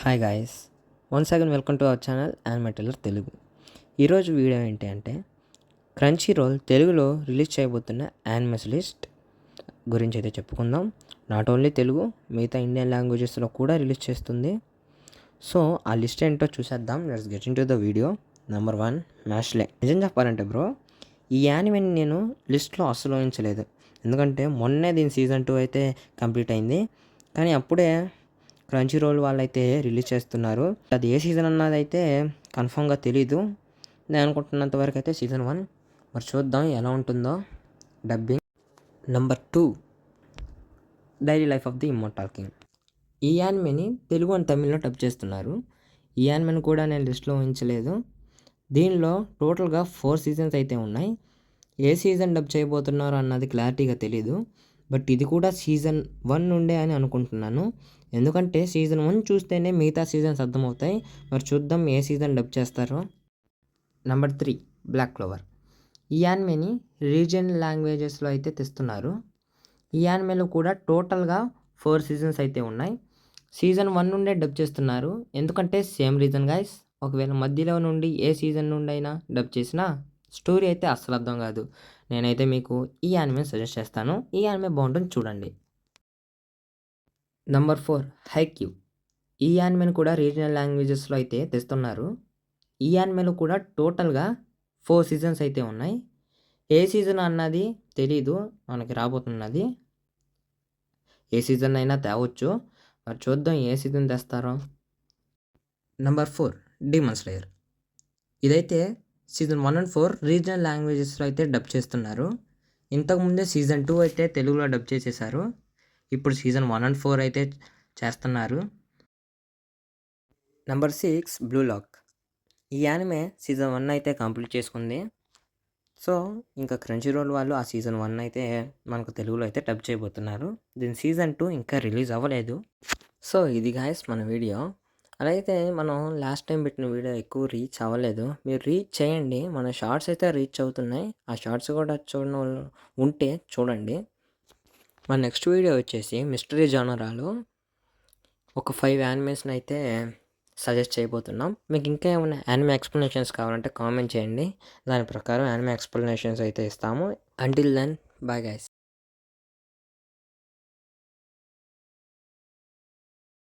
Hi guys, once again welcome to our channel యానిమేటలర్ తెలుగు. ఈరోజు video ఏంటి అంటే క్రంచీ రోల్ తెలుగులో రిలీజ్ చేయబోతున్న యానిమేస్ లిస్ట్ గురించి అయితే చెప్పుకుందాం. నాట్ ఓన్లీ తెలుగు, మిగతా ఇండియన్ లాంగ్వేజెస్లో కూడా రిలీజ్ చేస్తుంది. సో ఆ లిస్ట్ ఏంటో చూసేద్దాం. Let's get in to the video. Number 1 మ్యాష్లే. నిజం చెప్పాలంటే బ్రో, ఈ యానిమేని నేను లిస్ట్లో అస్సలు ఊహించలేదు. ఎందుకంటే మొన్నే దీని సీజన్ 2 అయితే కంప్లీట్ అయింది. కానీ అప్పుడే క్రంచీ రోల్ వాళ్ళైతే రిలీజ్ చేస్తున్నారు. అది ఏ సీజన్ అన్నది అయితే కన్ఫామ్గా తెలీదు. నేను అనుకుంటున్నంత వరకు అయితే సీజన్ 1. మరి చూద్దాం ఎలా ఉంటుందో dubbing. Number 2 daily life of the immortal king. ఈ యానిమేని తెలుగు అండ్ తమిళ్లో డబ్ చేస్తున్నారు. ఈ యానిమేని కూడా నేను లిస్ట్లో ఊహించలేదు. దీనిలో టోటల్గా 4 సీజన్స్ అయితే ఉన్నాయి. ఏ సీజన్ డబ్ చేయబోతున్నారో అన్నది క్లారిటీగా తెలీదు. బట్ ఇది కూడా సీజన్ 1 నుండే అని అనుకుంటున్నాను. ఎందుకంటే సీజన్ 1 చూస్తేనే మిగతా సీజన్స్ అర్థమవుతాయి. మరి చూద్దాం ఏ సీజన్ డబ్ చేస్తారో. Number 3 black clover. ఈ యానిమేని రీజియనల్ లాంగ్వేజెస్లో అయితే తెస్తున్నారు. ఈ యానిమేలో కూడా టోటల్గా 4 సీజన్స్ అయితే ఉన్నాయి. సీజన్ 1 నుండే డబ్ చేస్తున్నారు. ఎందుకంటే సేమ్ రీజన్ గైస్. ఒకవేళ మధ్యలో నుండి ఏ సీజన్ నుండి అయినా డబ్ చేసినా స్టోరీ అయితే అస్సలు అర్థం కాదు. నేనైతే మీకు ఈ యానిమే సజెస్ట్ చేస్తాను. ఈ యానిమే బాగుంటుంది, చూడండి. Number 4 Haikyuu. ఈ యానిమేని కూడా రీజనల్ లాంగ్వేజెస్లో అయితే తెస్తున్నారు. ఈ యానిమేలో కూడా టోటల్గా 4 సీజన్స్ అయితే ఉన్నాయి. ఏ సీజన్ అన్నది తెలీదు మనకి రాబోతున్నది. ఏ సీజన్ అయినా తేవచ్చు. మరి చూద్దాం ఏ సీజన్ తెస్తారో. Number 4 demon slayer. ఇదైతే సీజన్ 1 అండ్ 4 రీజనల్ లాంగ్వేజెస్లో అయితే డబ్ చేస్తున్నారు. ఇంతకుముందే సీజన్ 2 అయితే తెలుగులో డబ్ చేసేసారు. ఇప్పుడు సీజన్ 1 అండ్ 4 అయితే చేస్తున్నారు. Number 6 blue lock. ఈ యానిమే సీజన్ 1 అయితే కంప్లీట్ చేసుకుంది. సో ఇంకా క్రంచీ రోల్ వాళ్ళు ఆ సీజన్ 1 అయితే మనకు తెలుగులో అయితే డబ్ చేయబోతున్నారు. దీని సీజన్ 2 ఇంకా రిలీజ్ అవ్వలేదు. సో ఇది గాయస్ మన వీడియో. అలా అయితే మనం లాస్ట్ టైం పెట్టిన వీడియో ఎక్కువ రీచ్ అవ్వలేదు. మీరు రీచ్ చేయండి. మన షార్ట్స్ అయితే రీచ్ అవుతున్నాయి. ఆ షార్ట్స్ కూడా చూడని వాళ్ళు ఉంటే చూడండి. మన నెక్స్ట్ వీడియో వచ్చేసి మిస్టరీ జానరాలో ఒక 5 యానిమేస్ని అయితే సజెస్ట్ చేయబోతున్నాం. మీకు ఇంకా ఏమైనా యానిమే ఎక్స్ప్లెనేషన్స్ కావాలంటే కామెంట్ చేయండి. దాని ప్రకారం యానిమే ఎక్స్ప్లెనేషన్స్ అయితే ఇస్తాము. Until then bye guys.